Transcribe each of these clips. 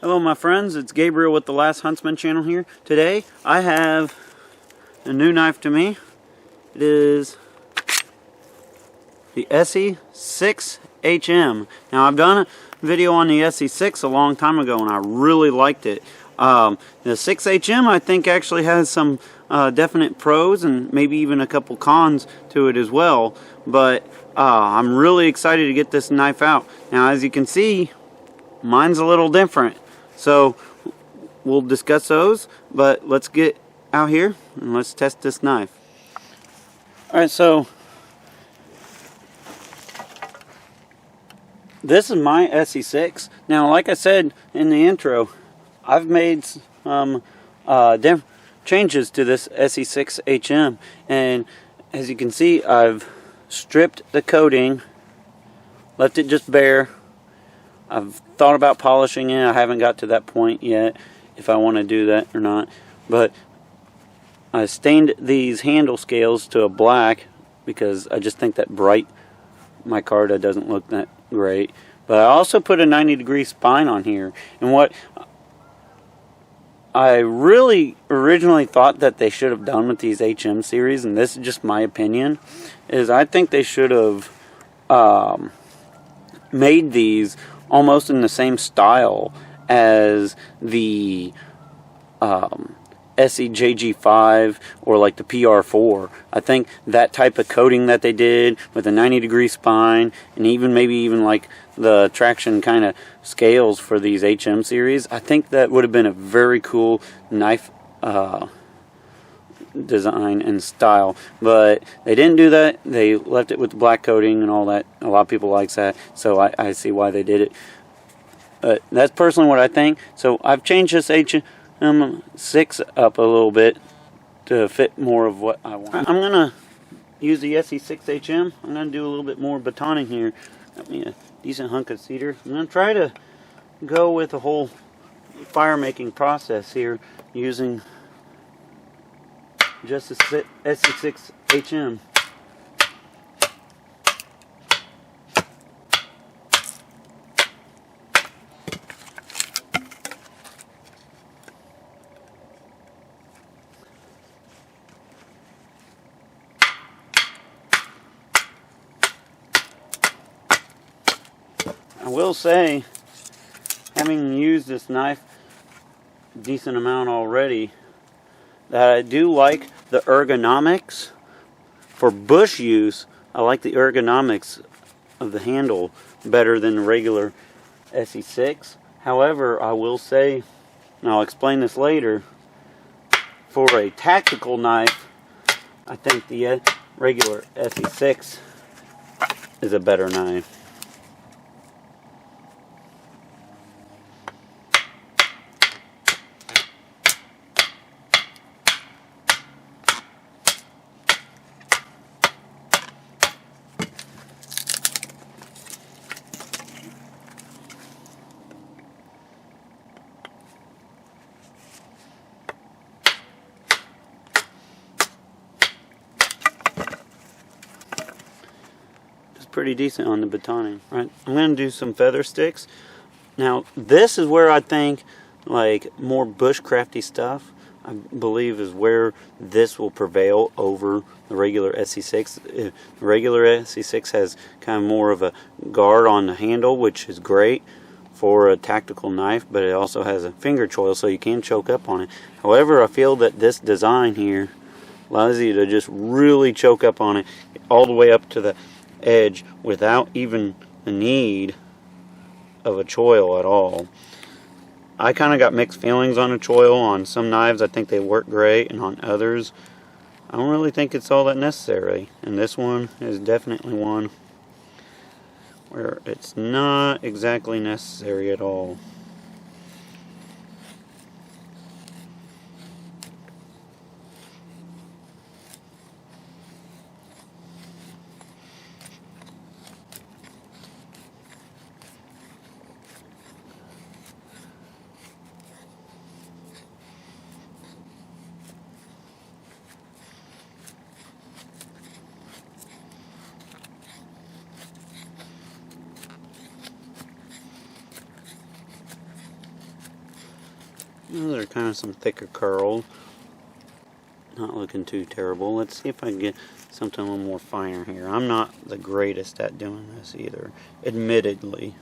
Hello my friends, it's Gabriel with the Last Huntsman channel here. Today I have a new knife to me. It is the Esee 6HM. Now I've done a video on the Esee 6 a long time ago and I really liked it. The 6HM I think actually has some definite pros and maybe even a couple cons to it as well. But I'm really excited to get this knife out. Now as you can see, mine's a little different. So we'll discuss those, but let's get out here and let's test this knife. Alright, so this is my Esee 6. Now like I said in the intro, I've made some changes to this Esee 6HM, and as you can see I've stripped the coating, left it just bare. I've thought about polishing it. I haven't got to that point yet, if I want to do that or not. But I stained these handle scales to a black because I just think that bright micarta doesn't look that great. But I also put a 90-degree spine on here. And what I really originally thought that they should have done with these HM series, and this is just my opinion, is I think they should have made these almost in the same style as the Esee JG5 or like the PR4. I think that type of coating that they did with a 90-degree spine and maybe even like the traction kind of scales for these HM series, I think that would have been a very cool knife design and style. But they didn't do that. They left it with the black coating and all that. A lot of people likes that, so I see why they did it. But that's personally what I think. So I've changed this HM 6 up a little bit to fit more of what I want. I'm gonna use the Esee 6HM. I'm gonna do a little bit more batoning here. Got me a decent hunk of cedar. I'm gonna try to go with the whole fire making process here using just the Esee 6HM. I will say, having used this knife a decent amount already, that I do like the ergonomics. For bush use, I like the ergonomics of the handle better than the regular Esee 6. However, I will say, and I'll explain this later, for a tactical knife, I think the regular Esee 6 is a better knife. Pretty decent on the batoning. Right, I'm going to do some feather sticks. Now this is where I think like more bushcrafty stuff, I believe, is where this will prevail over the regular Esee 6. The regular Esee 6 has kind of more of a guard on the handle, which is great for a tactical knife, but it also has a finger choil so you can choke up on it. However, I feel that this design here allows you to just really choke up on it all the way up to the edge without even the need of a choil at all. I kind of got mixed feelings on a choil. On some knives I think they work great, and on others I don't really think it's all that necessary, and this one is definitely one where it's not exactly necessary at all. Those are kind of some thicker curls. Not looking too terrible. Let's see if I can get something a little more finer here. I'm not the greatest at doing this either, admittedly.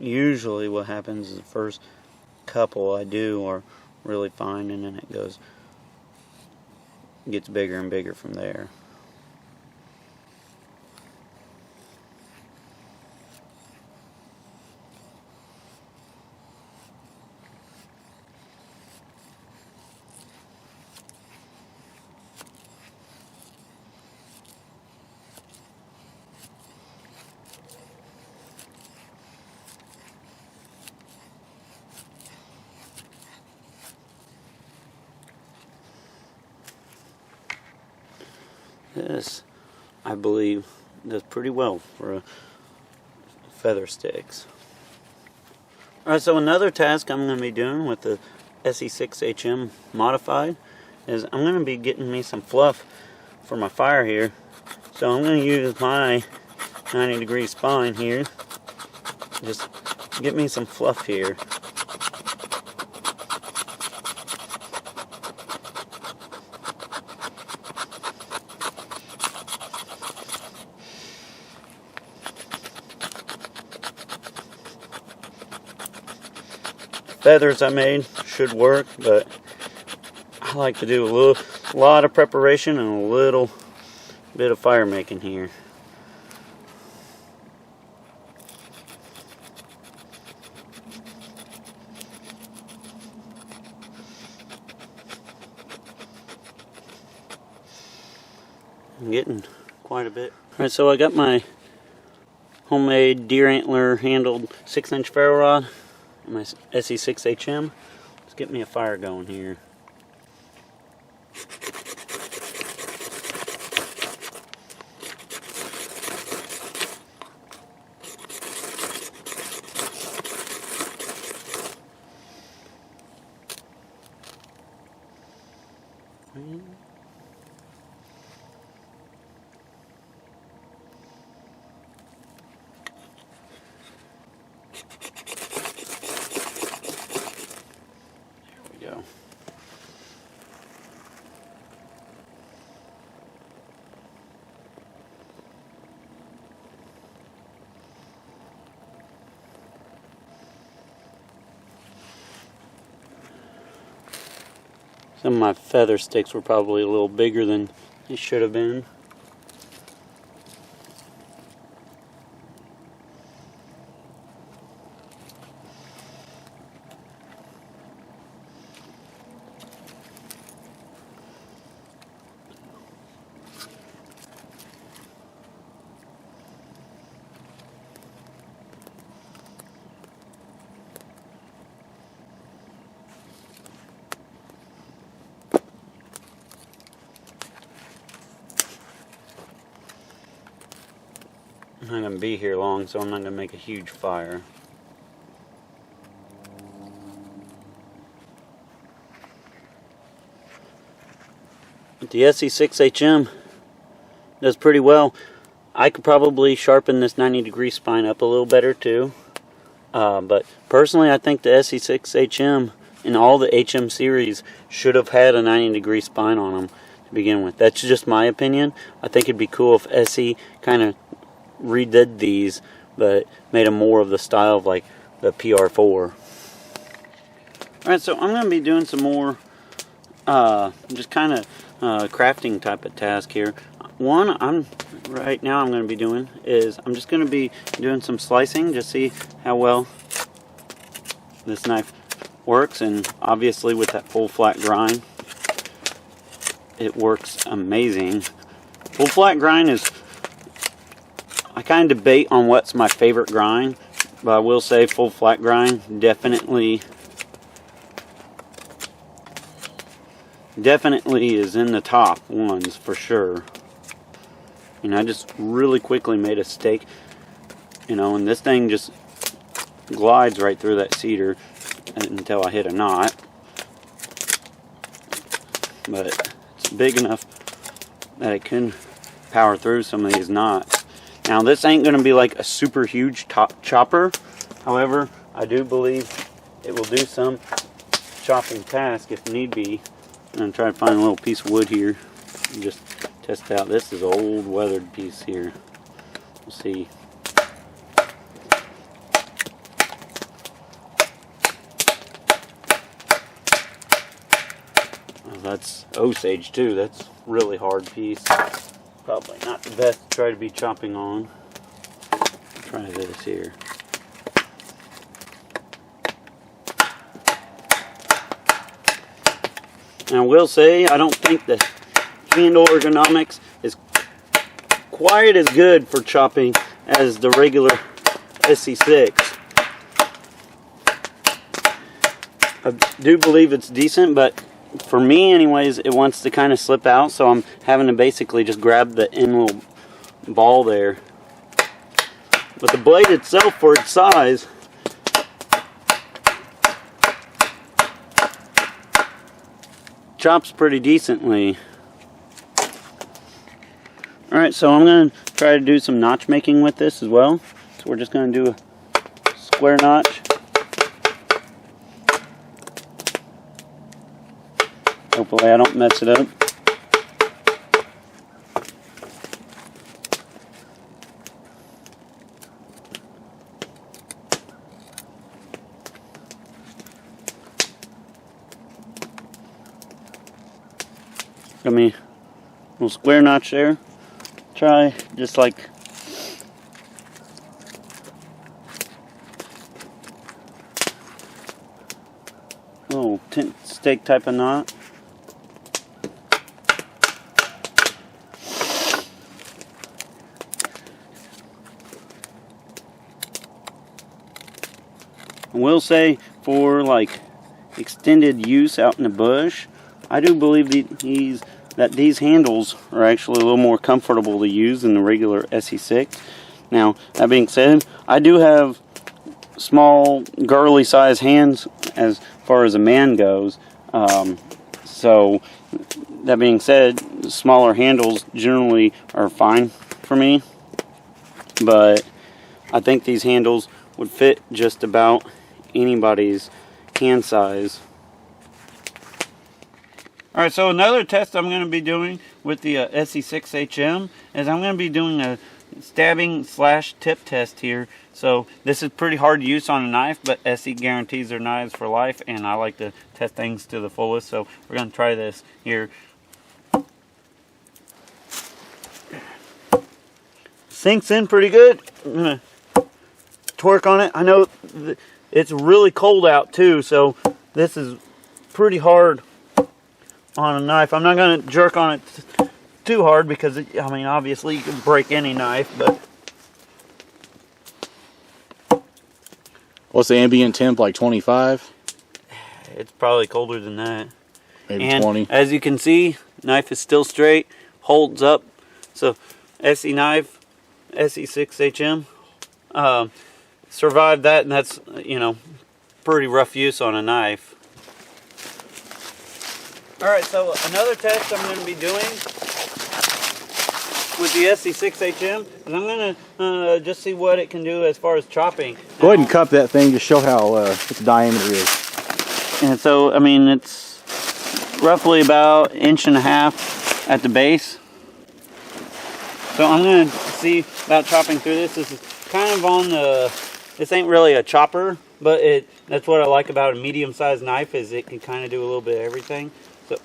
Usually what happens is the first couple I do are really fine, and then it gets bigger and bigger from there. This, I believe, does pretty well for feather sticks. Alright, so another task I'm going to be doing with the SE6HM modified is I'm going to be getting me some fluff for my fire here. So I'm going to use my 90-degree spine here. Just get me some fluff here. Feathers I made should work, but I like to do a lot of preparation and a little bit of fire making here. I'm getting quite a bit. Alright, so I got my homemade deer antler handled 6-inch ferro rod, my SE6HM. Let's get me a fire going here. Go. Some of my feather sticks were probably a little bigger than they should have been. I'm not going to be here long, so I'm not going to make a huge fire. But the SE6HM does pretty well. I could probably sharpen this 90-degree spine up a little better too. But personally, I think the SE6HM in all the HM series should have had a 90-degree spine on them to begin with. That's just my opinion. I think it'd be cool if Esee kind of redid these, but made them more of the style of like the PR4. Alright, so I'm going to be doing some more just kind of crafting type of task here. One right now I'm going to be doing is I'm just going to be doing some slicing, just see how well this knife works, and obviously with that full flat grind it works amazing. Full flat grind is, I kind of debate on what's my favorite grind, but I will say full flat grind definitely is in the top ones for sure. And I just really quickly made a steak, you know, and this thing just glides right through that cedar until I hit a knot. but it's big enough that it can power through some of these knots. Now this ain't going to be like a super huge chopper. However, I do believe it will do some chopping task if need be. I'm going to try to find a little piece of wood here and just test out. This is an old weathered piece here. We'll see. Oh, that's Osage too. That's a really hard piece. Probably not the best to try to be chopping on. Try this here. And I will say, I don't think the handle ergonomics is quite as good for chopping as the regular SC6. I do believe it's decent, but for me anyways, it wants to kind of slip out, so I'm having to basically just grab the end little ball there. But the blade itself, for its size, chops pretty decently. Alright, so I'm going to try to do some notch making with this as well. So we're just going to do a square notch. Hopefully I don't mess it up. Got me a little square notch there. Try just like a little tent stake type of knot. I will say, for like extended use out in the bush, I do believe that these handles are actually a little more comfortable to use than the regular SE6. Now, that being said, I do have small, girly size hands as far as a man goes. So, that being said, smaller handles generally are fine for me. But I think these handles would fit just about anybody's hand size. Alright, so another test I'm going to be doing with the SE6HM is I'm going to be doing a stabbing / tip test here. So this is pretty hard to use on a knife, but SE guarantees their knives for life, and I like to test things to the fullest. So we're going to try this here. Sinks in pretty good. I'm going to torque on it. I know it's really cold out too, so this is pretty hard on a knife. I'm not going to jerk on it too hard because, I mean, obviously you can break any knife, but... What's the ambient temp, like 25? It's probably colder than that. Maybe and 20. As you can see, knife is still straight, holds up. So, SE knife, SE6HM, survived that, and that's, you know, pretty rough use on a knife. Alright, so another test I'm going to be doing with the SE6HM is I'm going to just see what it can do as far as chopping. Go ahead and cup that thing to show how what the diameter is. And so, I mean, it's roughly about 1.5 inches at the base. So I'm going to see about chopping through this. This is kind of on the, this ain't really a chopper, but that's what I like about a medium-sized knife, is it can kind of do a little bit of everything. So,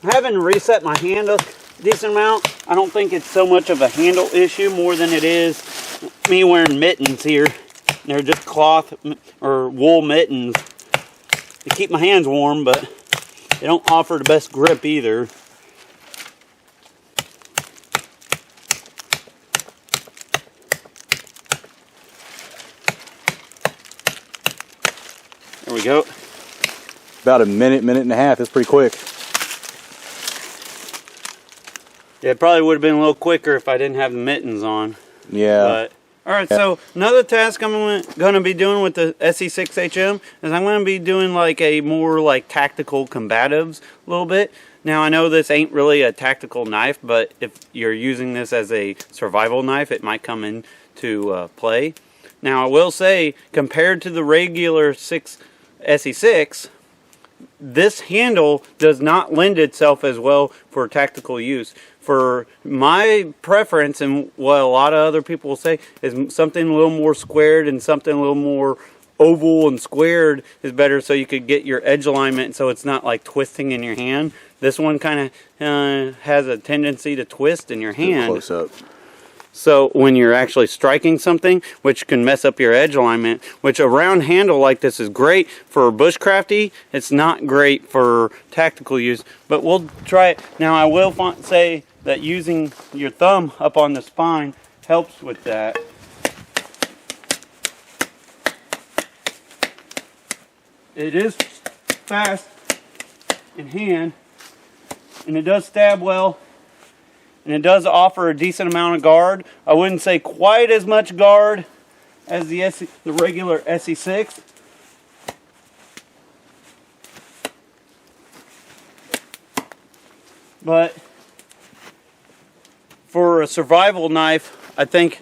having reset my hand a decent amount, I don't think it's so much of a handle issue more than it is me wearing mittens here. They're just cloth or wool mittens. They keep my hands warm, but they don't offer the best grip either. There we go. About a minute and a half. That's pretty quick. Yeah, it probably would have been a little quicker if I didn't have the mittens on. Yeah. But, all right, so another task I'm going to be doing with the SE6HM is I'm going to be doing like a more like tactical combatives a little bit. Now I know this ain't really a tactical knife, but if you're using this as a survival knife, it might come into play. Now I will say, compared to the regular SE6, this handle does not lend itself as well for tactical use. For my preference, and what a lot of other people will say, is something a little more squared and something a little more oval and squared is better, so you could get your edge alignment so it's not like twisting in your hand. This one kind of has a tendency to twist in your hand. Close up. So when you're actually striking something, which can mess up your edge alignment, which a round handle like this is great for bushcrafty, it's not great for tactical use, but we'll try it. Now I will say that using your thumb up on the spine helps with that. It is fast in hand, and it does stab well. And it does offer a decent amount of guard. I wouldn't say quite as much guard as the regular SE6. But for a survival knife, I think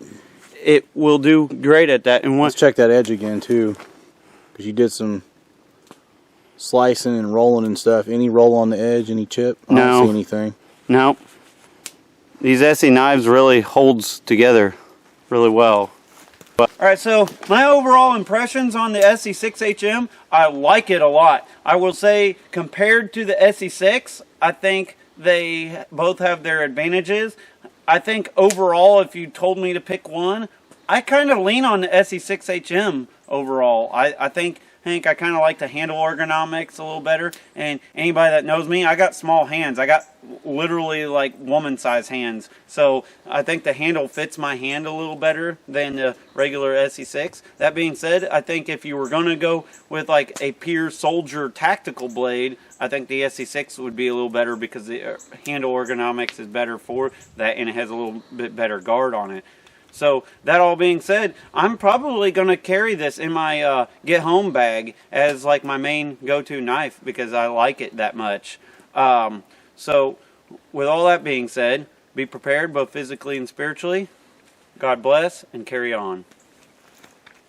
it will do great at that. And let's check that edge again too, because you did some slicing and rolling and stuff. Any roll on the edge? Any chip? I don't see anything. No. These Esee knives really holds together really well. Alright, so my overall impressions on the SE6HM, I like it a lot. I will say, compared to the SE6, I think they both have their advantages. I think overall, if you told me to pick one, I kind of lean on the SE6HM overall. I think I kind of like the handle ergonomics a little better. And anybody that knows me, I got small hands. I got literally like woman-sized hands. So I think the handle fits my hand a little better than the regular SE6. That being said, I think if you were going to go with like a pure soldier tactical blade, I think the SE6 would be a little better because the handle ergonomics is better for that, and it has a little bit better guard on it. So that all being said, I'm probably going to carry this in my get home bag as like my main go-to knife because I like it that much. So with all that being said, be prepared both physically and spiritually. God bless, and carry on.